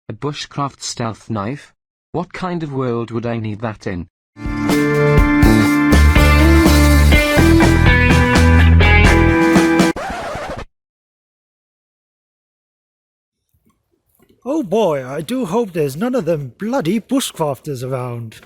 A bushcraft stealth knife? What kind of world would I need that in? Oh boy, I do hope there's none of them bloody bushcrafters around.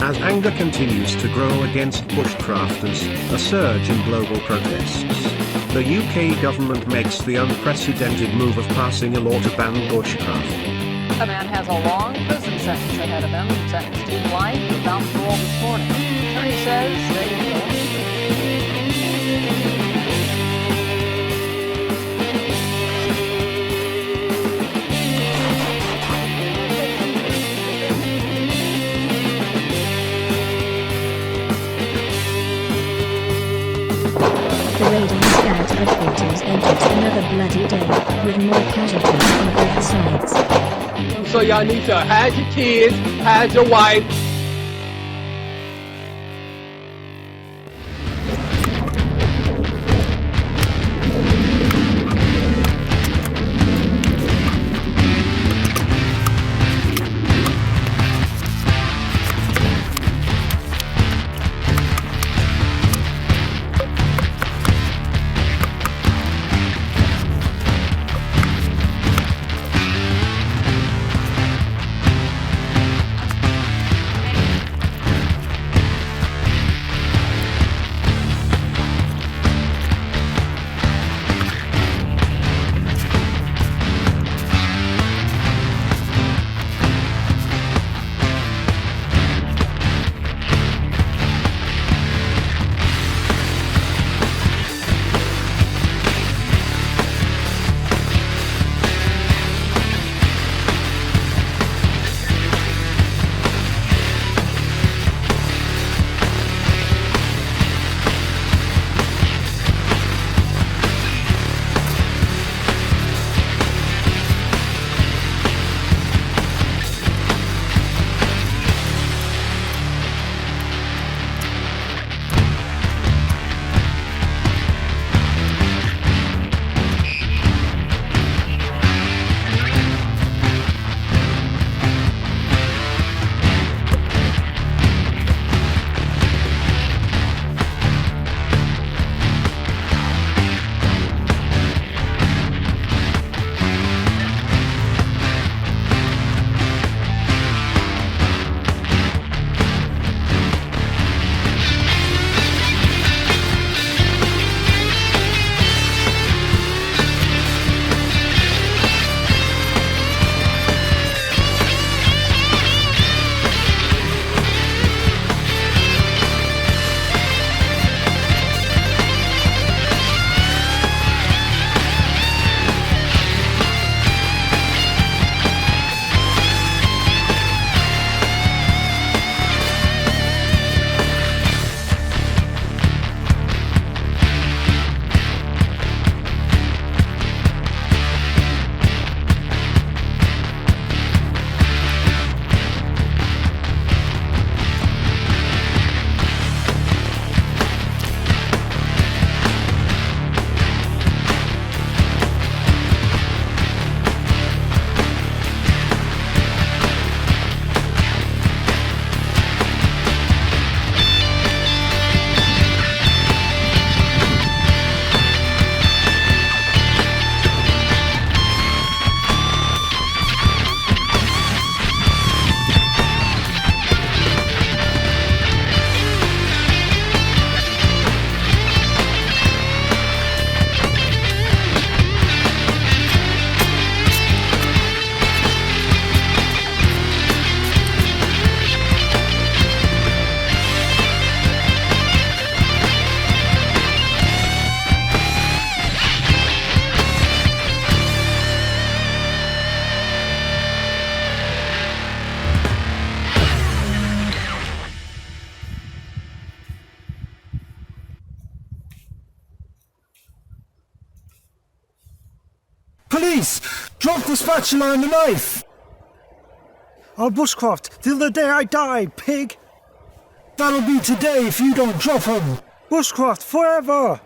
As anger continues to grow against bushcrafters, a surge in global protests. The UK government makes the unprecedented move of passing a law to ban bushcraft. A man has a long prison sentence ahead of him, sentenced to life without parole this morning. The attorney says they will. The raiding scout of Quincas enters another bloody day, with more casualties on both sides. So y'all need to hide your kids, hide your wife. Police! Drop the spatula and the knife! I'll bushcraft till the day I die, pig! That'll be today if you don't drop 'em! Bushcraft forever!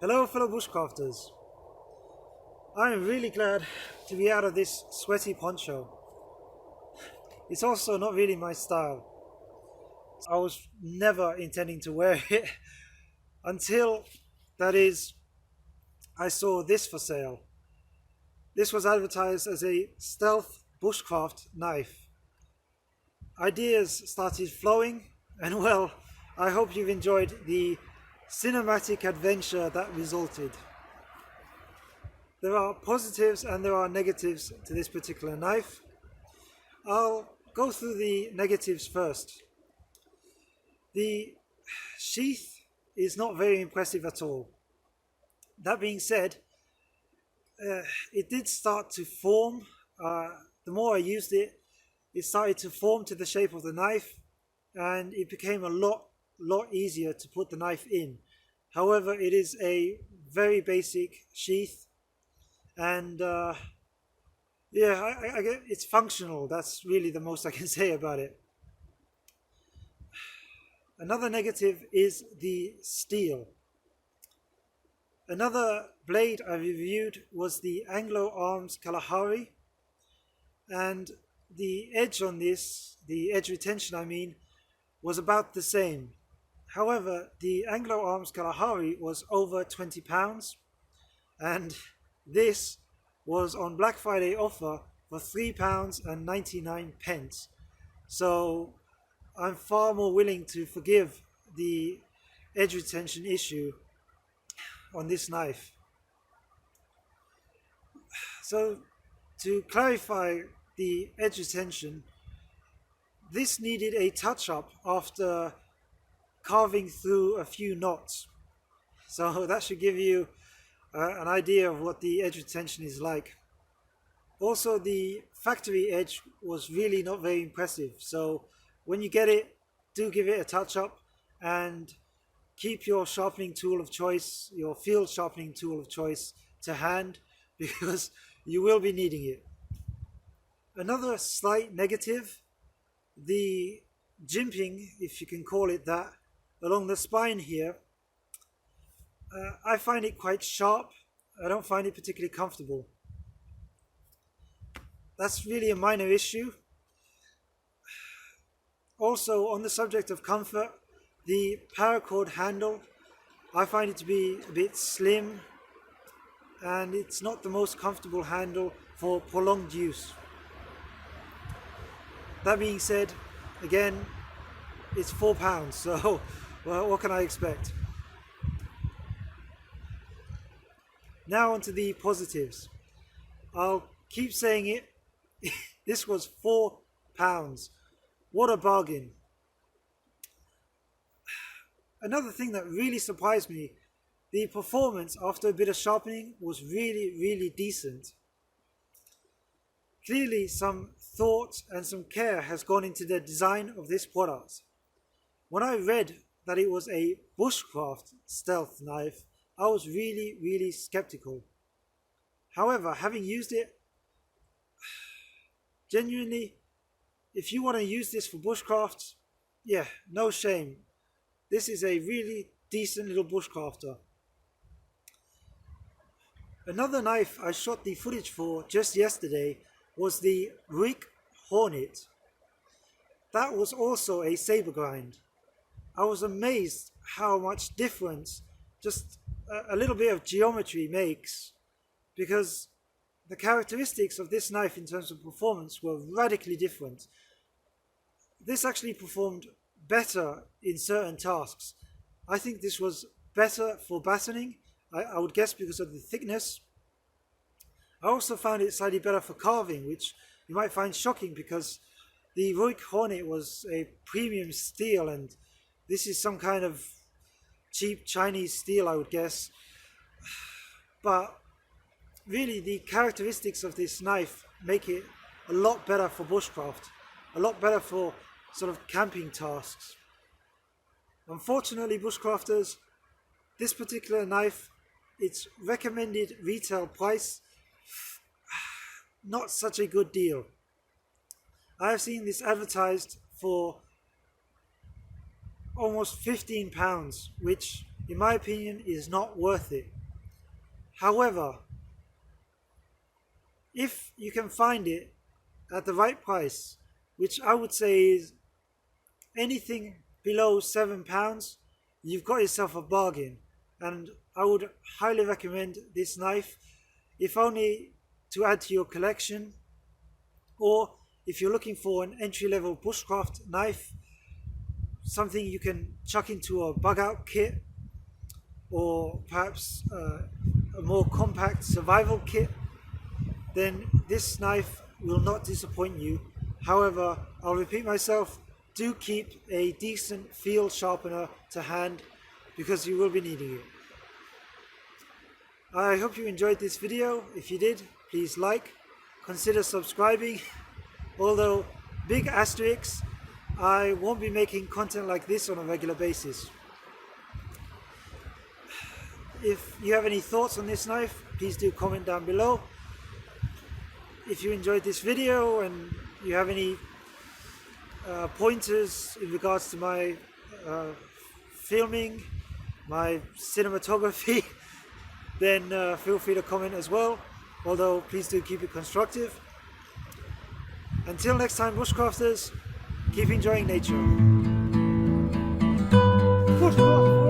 Hello fellow bushcrafters. I am really glad to be out of this sweaty poncho. It's also not really my style. I was never intending to wear it until, that is, I saw this for sale. This was advertised as a stealth bushcraft knife. Ideas started flowing, and well, I hope you've enjoyed the cinematic adventure that resulted. There are positives and there are negatives to this particular knife. I'll go through the negatives first. The sheath is not very impressive at all. That being said, it did start to form. The more I used it, it started to form to the shape of the knife, and it became a lot easier to put the knife in. However, it is a very basic sheath, and yeah, I get it's functional. That's really the most I can say about it. Another negative is the steel. Another blade I reviewed was the Anglo Arms Kalahari, and the edge on this, the edge retention I mean, was about the same. However, the Anglo Arms Kalahari was over £20, and this was on Black Friday offer for £3.99. So I'm far more willing to forgive the edge retention issue on this knife. So to clarify the edge retention, this needed a touch-up after carving through a few knots. So that should give you an idea of what the edge retention is like. Also, the factory edge was really not very impressive. So when you get it, do give it a touch-up and keep your sharpening tool of choice, your field sharpening tool of choice, to hand, because you will be needing it. Another slight negative, the jimping, if you can call it that, along the spine here. I find it quite sharp. I don't find it particularly comfortable. That's really a minor issue. Also, on the subject of comfort, the paracord handle, I find it to be a bit slim, and it's not the most comfortable handle for prolonged use. That being said, again, it's £4, so well, what can I expect? Now onto the positives. I'll keep saying it. This was £4. What a bargain. Another thing that really surprised me, the performance after a bit of sharpening was really decent. Clearly some thought and some care has gone into the design of this product. When I read that it was a bushcraft stealth knife, I was really skeptical. However, having used it, genuinely, if you want to use this for bushcraft, yeah, no shame. This is a really decent little bushcrafter. Another knife I shot the footage for just yesterday was the Reek Hornet. That was also a saber grind. I was amazed how much difference just a little bit of geometry makes, because the characteristics of this knife in terms of performance were radically different. This actually performed better in certain tasks. I think this was better for batoning, I would guess because of the thickness. I also found it slightly better for carving, which you might find shocking because the Ruik Hornet was a premium steel and this is some kind of cheap Chinese steel, I would guess. But really the characteristics of this knife make it a lot better for bushcraft, a lot better for sort of camping tasks. Unfortunately, bushcrafters, this particular knife, its recommended retail price, not such a good deal. I have seen this advertised for almost £15, which in my opinion is not worth it. However, if you can find it at the right price, which I would say is anything below £7, you've got yourself a bargain, and I would highly recommend this knife, if only to add to your collection, or if you're looking for an entry-level bushcraft knife, something you can chuck into a bug-out kit, or perhaps a more compact survival kit, then this knife will not disappoint you. However, I'll repeat myself, do keep a decent field sharpener to hand because you will be needing it. I hope you enjoyed this video. If you did, please like, consider subscribing, although big asterisks, I won't be making content like this on a regular basis. If you have any thoughts on this knife, please do comment down below. If you enjoyed this video and you have any pointers in regards to my filming, my cinematography, then feel free to comment as well, although please do keep it constructive. Until next time, bushcrafters, keep enjoying nature. Bushcraft!